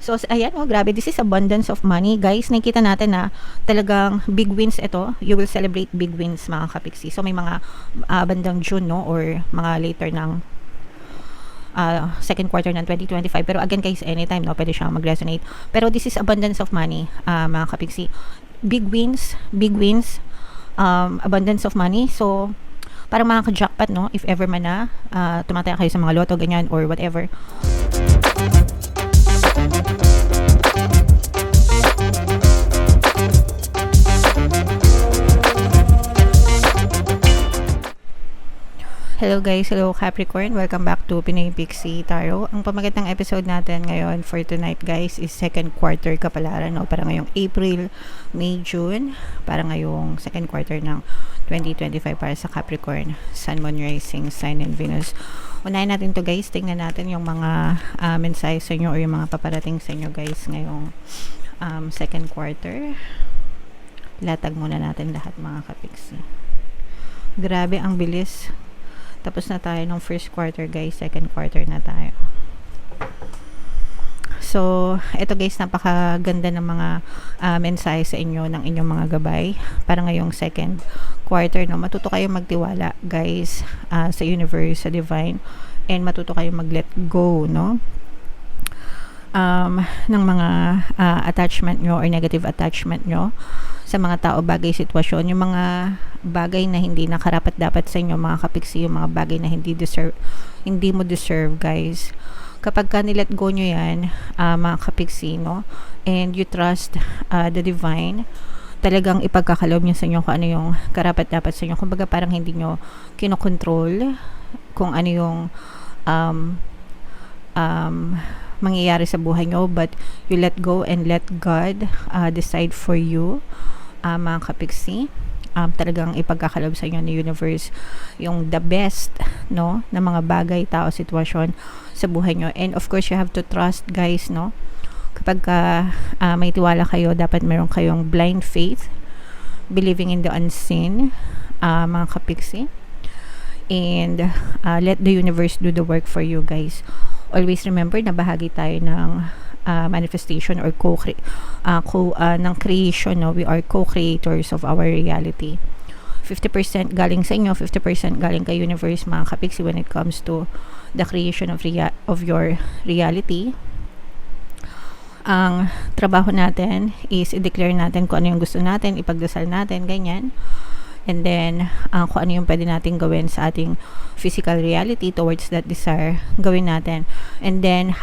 So, ayan, oh, grabe. This is abundance of money. Guys, nakikita natin na talagang big wins ito. You will celebrate big wins, mga kapiksi. So, may mga bandang June, no? Or mga later ng second quarter ng 2025. Pero again, guys, anytime, no? Pwede siyang mag-resonate. Pero this is abundance of money, mga kapiksi. Big wins, abundance of money. So, parang mga ka-jackpot, no? If ever man na tumataya kayo sa mga loto, ganyan, or whatever. Hello guys, hello Capricorn, welcome back to Pinoy Pixie Tarot. Ang pamagat ng episode natin ngayon for tonight guys is second quarter kapalaran, no? Para ngayong April, May, June, para ngayong second quarter ng 2025 para sa Capricorn, Sun, Moon, Rising, Sign, and Venus. Unahin natin to guys, tingnan natin yung mga mensahe sa inyo or yung mga paparating sa inyo guys ngayong second quarter. Latag muna natin lahat mga kapiksi. Grabe ang bilis. Tapos na tayo ng first quarter guys, second quarter na tayo. So, ito guys, napakaganda ng mga mensahe sa inyo ng inyong mga gabay para ngayong second quarter, no? Matuto kayong magtiwala guys sa universe, sa divine, and matuto kayong mag-let go, no? Ng mga attachment nyo or negative attachment nyo sa mga tao, bagay, sitwasyon, yung mga bagay na hindi nakarapat dapat sa inyo mga kapiksi, yung mga bagay na hindi mo deserve guys. Kapag ka nilet go nyo yan mga kapiksi, no, and you trust the divine, talagang ipagkakalob nyo sa inyo kung ano yung karapat dapat sa inyo. Kumbaga parang hindi nyo kinokontrol kung ano yung mangyayari sa buhay nyo, but you let go and let God decide for you, mga kapiksi. Talagang ipagkakalob sa inyo ni universe yung the best, no, na mga bagay, tao, sitwasyon sa buhay nyo. And of course, you have to trust guys, no. Kapag may tiwala kayo, dapat meron kayong blind faith, believing in the unseen, mga kapiksi. And let the universe do the work for you guys. Always remember na bahagi tayo ng manifestation or ng creation, no? We are co-creators of our reality. 50% galing sa inyo, 50% galing kay universe mga kapiksi when it comes to the creation of your reality. Ang trabaho natin is i-declare natin kung ano yung gusto natin, ipagdasal natin, ganyan. And then, kung ano yung pwede natin gawin sa ating physical reality towards that desire, gawin natin. And then,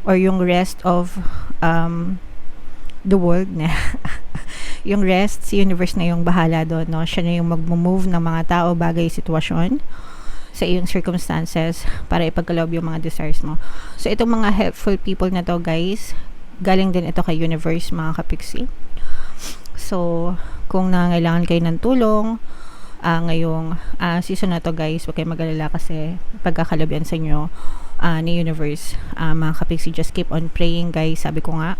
yung rest of the world na yung rest, si universe na yung bahala doon, no? Siya na yung mag-move ng mga tao, bagay, sitwasyon sa iyong circumstances para ipagkaloob yung mga desires mo. So, itong mga helpful people na to guys, galing din ito kay universe mga kapiksi. So, kung nangailangan kayo ng tulong ngayong season na to guys, huwag kayo mag-alala kasi pagkakalob yan sa inyo ni universe, mga kapiksi. Just keep on praying guys, sabi ko nga,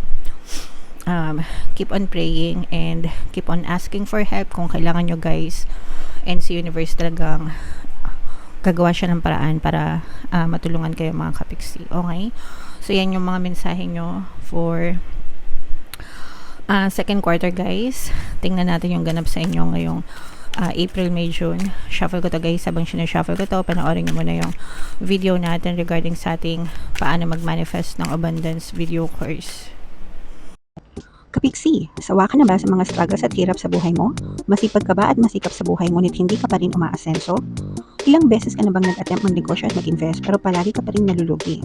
keep on praying and keep on asking for help kung kailangan nyo guys, and si universe talagang gagawa siya ng paraan para matulungan kayo mga kapiksi. Okay, so yan yung mga mensahe nyo for second quarter guys. Tingnan natin yung ganap sa inyo ngayong April, May, June. Shuffle ko to guys. Habang sinashuffle ko to, panoorin nyo muna yung video natin regarding sa ating paano mag-manifest ng abundance video course. Kapiksi, sawa ka na ba sa mga struggles at hirap sa buhay mo? Masipag ka ba at masikap sa buhay ngunit hindi ka pa rin umaasenso? Ilang beses ka na bang nag-attempt magnegosyo at mag-invest pero palagi ka pa rin nalulugi?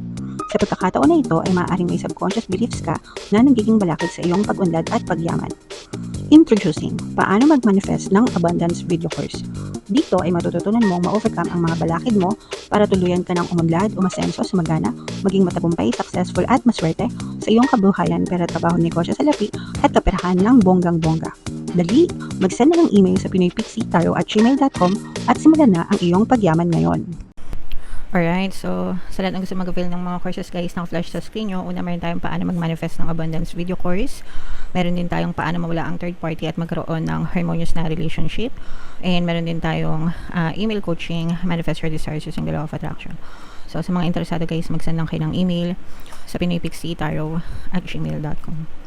Sa pagkakataon na ito ay maaaring may subconscious beliefs ka na nagiging balakid sa iyong pag-unlad at pagyaman. Introducing, paano mag-manifest ng abundance video course. Dito ay matututunan mong ma-overcome ang mga balakid mo para tuluyan ka ng umunlad, umasenso, sumagana, maging matagumpay, successful at maswerte sa iyong kabuhayan, pera, trabaho, negosyo sa lapi at kaperahan ng bonggang-bongga. Dali, mag-send na ng email sa pinoypixie@gmail.com at simulan na ang iyong pagyaman ngayon. Alright, so sa lahat ng gusto mag-avail ng mga courses guys ng flash sa screen nyo, una meron tayong paano mag-manifest ng abundance video course. Meron din tayong paano mawala ang third party at magkaroon ng harmonious na relationship. And meron din tayong email coaching, manifest your desires using the law of attraction. So sa mga interesado guys, mag-send lang kayo ng email sa pinoypixietarot@gmail.com.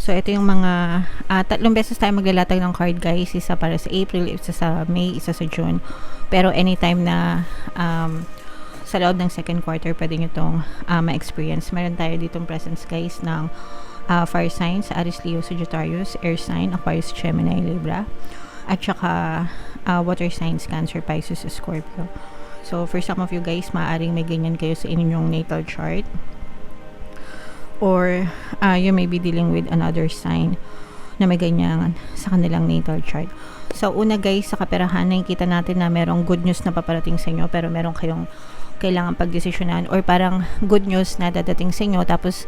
So, ito yung mga, 3 beses tayo maglalatag ng card, guys. Isa para sa April, isa sa May, isa sa June. Pero anytime na sa loob ng second quarter, pwede nyo itong ma-experience. Meron tayo ditong presence, guys, ng fire signs, Aries, Leo, Sagittarius, air sign, Aquarius, Gemini, Libra, at saka water signs, Cancer, Pisces, Scorpio. So, for some of you guys, maaaring may ganyan kayo sa inyong natal chart. Or you may be dealing with another sign na may ganyan sa kanilang natal chart. So, una guys, sa kaperahan, nakikita natin na merong good news na paparating sa inyo, pero meron kayong kailangan pagdesisyonan, or parang good news na dadating sa inyo, tapos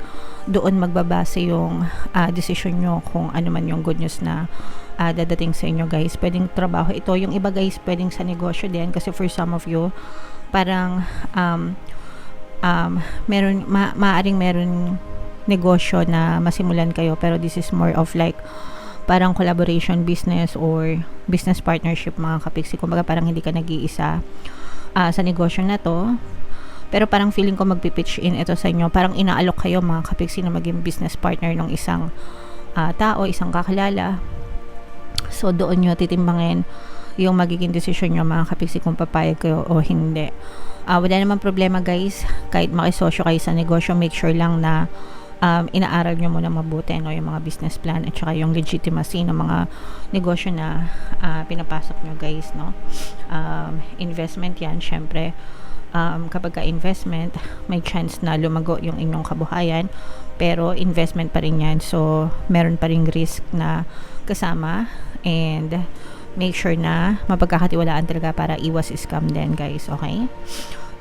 doon magbabase yung desisyon nyo kung ano man yung good news na dadating sa inyo, guys. Pwedeng trabaho ito. Yung iba guys, pwedeng sa negosyo din, kasi for some of you, parang maaaring meron negosyo na masimulan kayo, pero this is more of like parang collaboration business or business partnership, mga kapiksi. Kumbaga parang hindi ka nag-iisa sa negosyo na to, pero parang feeling ko magpipitch in ito sa inyo. Parang inaalok kayo, mga kapiksi, na maging business partner ng isang tao, isang kakilala. So doon nyo titimbangin yung magiging decision nyo, mga kapiksi, kung papayag kayo o hindi. Wala namang problema guys, kahit makisosyo kayo sa negosyo, make sure lang na inaaral nyo muna mabuti, no, yung mga business plan at saka yung legitimacy ng mga negosyo na pinapasok nyo, guys, no. Investment yan, syempre. Kapag ka investment, may chance na lumago yung inyong kabuhayan, pero investment pa rin yan, so meron pa rin risk na kasama, and make sure na mapagkakatiwalaan talaga para iwas scam din, guys, okay?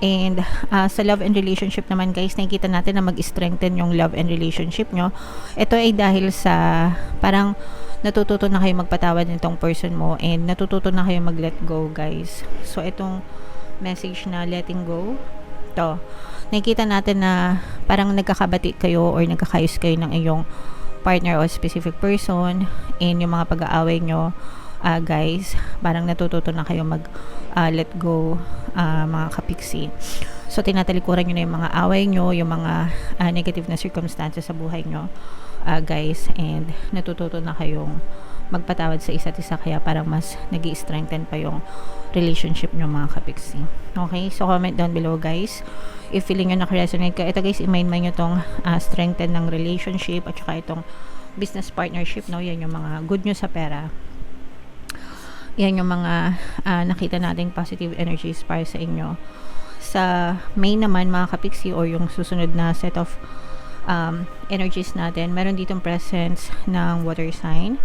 And sa love and relationship naman, guys, nakikita natin na mag-strengthen yung love and relationship nyo. Ito ay dahil sa parang natututo na kayo magpatawad nitong person mo, and natututo na kayo mag-let go, guys. So itong message na letting go, to nakikita natin na parang nagkakabati kayo or nagkakayos kayo ng iyong partner o specific person, and yung mga pag-aaway nyo, guys, parang natututo na kayo mag let go, mga kapiksi. So tinatalikuran nyo na yung mga away nyo, yung mga negative na circumstances sa buhay nyo, guys, and natututo na kayong magpatawad sa isa't isa, kaya parang mas nag-i-strengthen pa yung relationship nyo, mga kapiksi. Okay, so comment down below, guys, if feeling nyo nakaresonate ka. Ito guys, i-mind nyo tong strengthen ng relationship at saka itong business partnership, no. Yan yung mga good news sa pera. Yan yung mga nakita nating positive energies para sa inyo. Sa May naman, mga kapiksi, or yung susunod na set of energies natin, meron ditong presence ng water sign,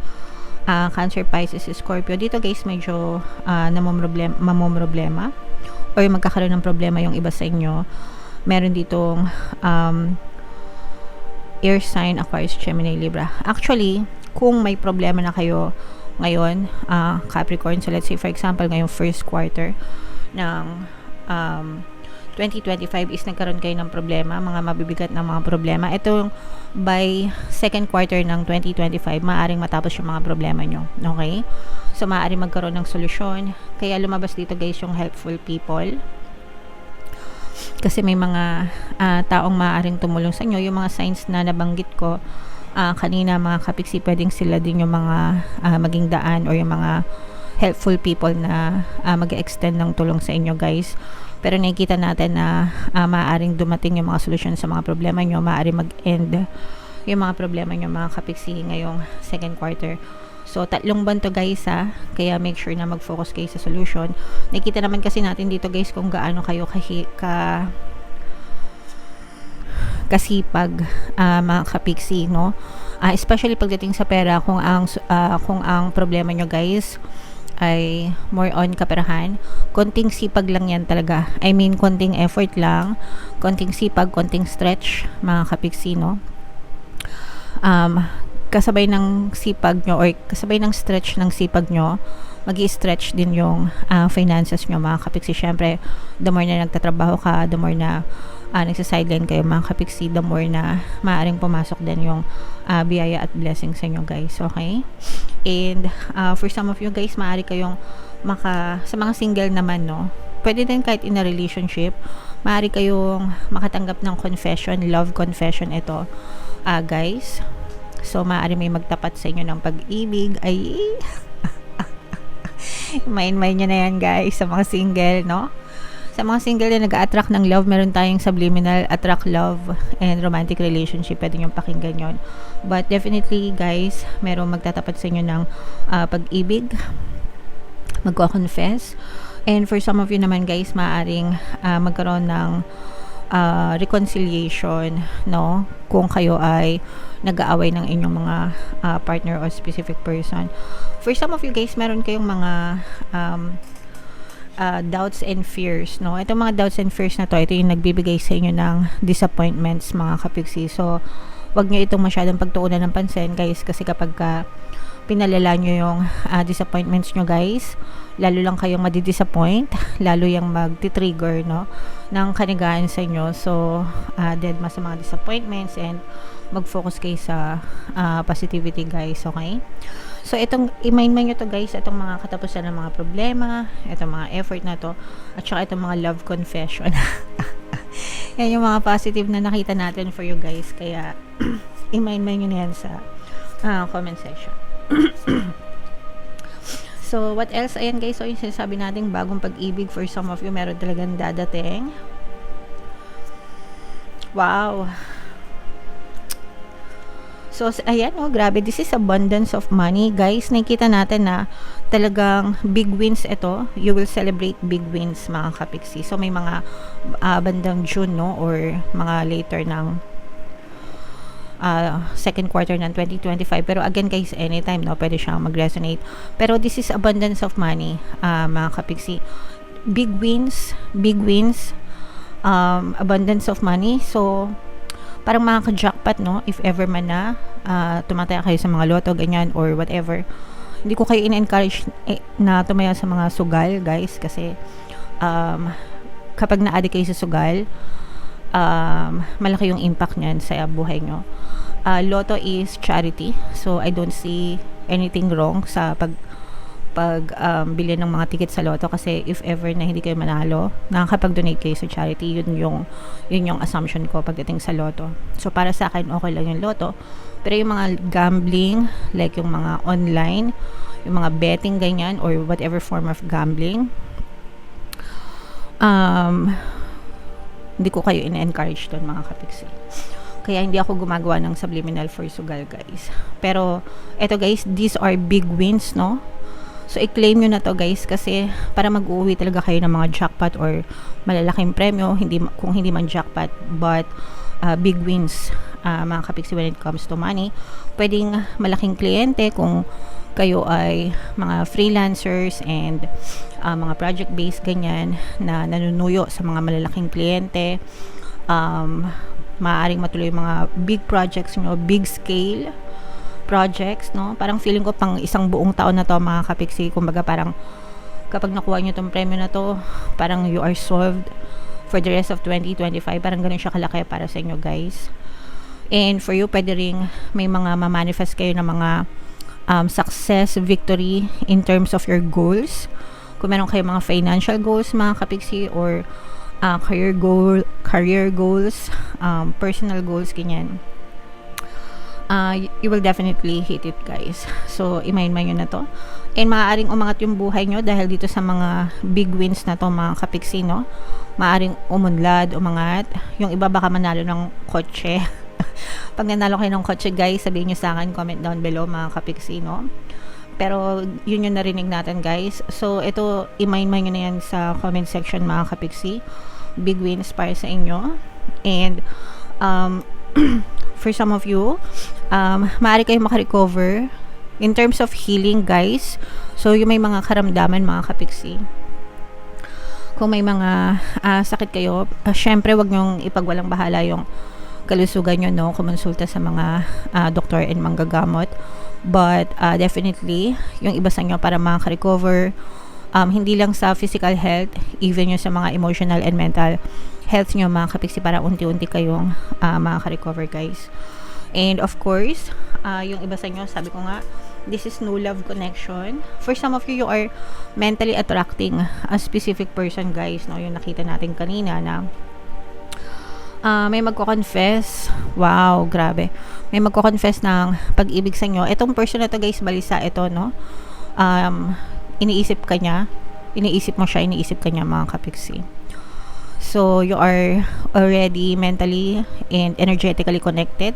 Cancer, Pisces, Scorpio. Dito guys, medyo mamomroblema or magkakaroon ng problema yung iba sa inyo. Meron ditong air sign, Aquarius, Gemini, Libra. Actually, kung may problema na kayo ngayon, Capricorn, so let's say for example ngayong first quarter ng 2025 is nagkaroon kayo ng problema, mga mabibigat na mga problema. Ito by second quarter ng 2025, maaaring matapos yung mga problema nyo, okay? So maaaring magkaroon ng solusyon, kaya lumabas dito guys yung helpful people, kasi may mga taong maaaring tumulong sa inyo. Yung mga signs na nabanggit ko kanina, mga kapiksi, pwedeng sila din yung mga maging daan or yung mga helpful people na mag-extend ng tulong sa inyo, guys. Pero nakikita natin na maaaring dumating yung mga solusyon sa mga problema nyo, maaaring mag-end yung mga problema nyo, mga kapiksi, ngayong second quarter. So 3 buwan to, guys, kaya make sure na mag-focus kayo sa solution. Nakikita naman kasi natin dito, guys, kung gaano kayo kasipag, mga kapiksi, no? Especially pagdating sa pera, kung ang problema nyo, guys, ay more on kaperahan, konting sipag lang yan talaga. I mean, konting effort lang, konting sipag, konting stretch, mga kapiksi, no? Kasabay ng sipag nyo or kasabay ng stretch ng sipag nyo, mag-i-stretch din yung finances nyo, mga kapiksi. Syempre, the more na nagtatrabaho ka, the more na nagsasideline kayo, mga kapiksi, the more na maaaring pumasok din yung biyaya at blessing sa inyo, guys, okay? And for some of you, guys, maaari kayong sa mga single naman, no, pwede din kahit in a relationship, maaari kayong makatanggap ng confession, love confession ito, guys. So, maaari may magtapat sa inyo ng pag-ibig. Ay, main-main nyo na yan, guys, sa mga single, no? Sa mga single na nag-attract ng love, meron tayong subliminal, attract love, and romantic relationship. Pwede nyo pakinggan yon. But definitely, guys, meron magtatapat sa inyo ng pag-ibig, magko-confess. And for some of you naman, guys, maaaring magkaroon ng reconciliation, no? Kung kayo ay nag-aaway ng inyong mga partner or specific person. For some of you, guys, meron kayong mga doubts and fears, no? Itong mga doubts and fears na to, ito yung nagbibigay sa inyo ng disappointments, mga kapiksi. So, wag nyo itong masyadong pagtuunan ng pansin, guys, kasi kapag pinalala nyo yung disappointments nyo, guys, lalo lang kayong madidisappoint, lalo yung magti-trigger, no, ng kanigaan sa inyo. So, dead mas sa mga disappointments and mag-focus kayo sa positivity, guys, okay? So, itong, i-mind nyo to, guys, itong mga katapusan ng mga problema, itong mga effort na to, at saka itong mga love confession. Yan yung mga positive na nakita natin for you, guys. Kaya, i-mind nyo na yan sa comment section. So, what else? Ayan, guys, so yung sinasabi natin, bagong pag-ibig for some of you, meron talagang dadating. Wow. So, ayan, oh, grabe. This is abundance of money. Guys, nakikita natin na talagang big wins ito. You will celebrate big wins, mga kapiksi. So, may mga bandang June, no? Or mga later ng second quarter ng 2025. Pero again, guys, anytime, no? Pwede siyang mag-resonate. Pero this is abundance of money, mga kapiksi. Big wins, abundance of money. So, parang mga ka-jackpot, no? If ever man na tumataya kayo sa mga loto, ganyan, or whatever. Hindi ko kayo in-encourage na tumaya sa mga sugal, guys, kasi kapag na-addict kayo sa sugal, malaki yung impact niyan sa buhay nyo. Lotto is charity, so I don't see anything wrong sa bili ng mga ticket sa lotto, kasi if ever na hindi kayo manalo, nakakapag-donate kayo sa charity. Yun yung assumption ko pagdating sa lotto. So para sa akin, okay lang yung lotto. Pero yung mga gambling, like yung mga online, yung mga betting, ganyan, or whatever form of gambling, hindi ko kayo in-encourage doon, mga kapiksi. Kaya hindi ako gumagawa ng subliminal for sugal, guys. Pero eto, guys, these are big wins, no? So i-claim nyo na to, guys, kasi para mag-uwi talaga kayo ng mga jackpot or malalaking premyo, kung hindi man jackpot, but big wins, mga kapiksi, when it comes to money. Pwedeng malaking kliyente kung kayo ay mga freelancers and mga project-based, ganyan, na nanunuyo sa mga malalaking kliyente. Maaaring matuloy mga big projects, big scale projects, no? Parang feeling ko pang isang buong taon na to, mga kapiksi. Kumbaga parang kapag nakuha nyo tong premyo na to, parang you are solved for the rest of 2025. Parang ganun siya kalaki para sa inyo, guys. And for you, pwede ring may mga ma-manifest kayo ng mga success, victory in terms of your goals. Kung meron kayo mga financial goals, mga kapiksi, or career goals, personal goals, ganyan. You will definitely hit it, guys. So, i-mind nyo na to. And maaaring umangat yung buhay nyo dahil dito sa mga big wins na to, mga kapiksi, no? Maaaring umangat. Yung iba baka manalo ng kotse. Pag nanalo kayo ng kotse, guys, sabihin nyo sa akin, comment down below, mga kapiksi, no? Pero, yun yung narinig natin, guys. So, ito, i-mind nyo na yan sa comment section, mga kapiksi. Big wins para sa inyo. And, for some of you, maaari kayo makarecover in terms of healing, guys. So, yung may mga karamdaman, mga kapiksi, kung may mga sakit kayo, syempre, wag nyong ipagwalang bahala yung kalusugan nyo, no? Kumonsulta sa mga doktor and manggagamot. But, definitely, yung iba sa nyo para makarecover, hindi lang sa physical health, even yung sa mga emotional and mental health nyo, mga kapiksi, para unti-unti kayong makaka-recover, guys. And of course, yung iba sa inyo, sabi ko nga, this is new love connection. For some of you, you are mentally attracting a specific person, guys, no? Yung nakita natin kanina na May magko-confess. Wow, grabe. May magko-confess ng pag-ibig sa inyo. Itong person na to guys, balisa ito, no? Iniisip ka niya. Iniisip mo siya, iniisip ka niya, mga kapiksi. So, you are already mentally and energetically connected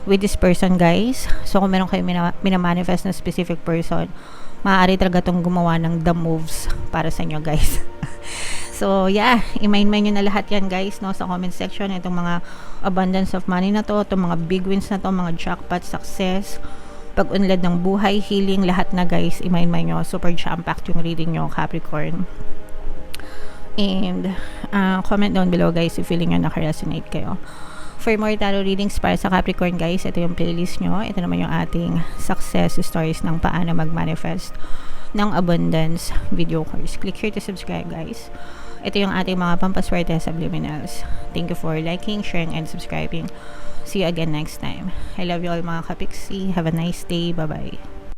with this person, guys. So, kung meron kayo minamanifest na specific person, maaari talaga itong gumawa ng the moves para sa inyo, guys. So, yeah, i-mind nyo na lahat yan, guys, no, sa comment section. Itong mga abundance of money na to, itong mga big wins na to, mga jackpot, success, pag-unlad ng buhay, healing, lahat na, guys, i-mind nyo. Super jam-packed yung reading nyo, Capricorn. And, comment down below, guys, if feeling nyo naka-resonate kayo. For more tarot readings para sa Capricorn, guys, ito yung playlist nyo. Ito naman yung ating success stories ng paano mag-manifest ng abundance video course. Click here to subscribe, guys. Ito yung ating mga pampaswerte subliminals. Thank you for liking, sharing, and subscribing. See you again next time. I love you all, mga kapiksi. Have a nice day. Bye-bye.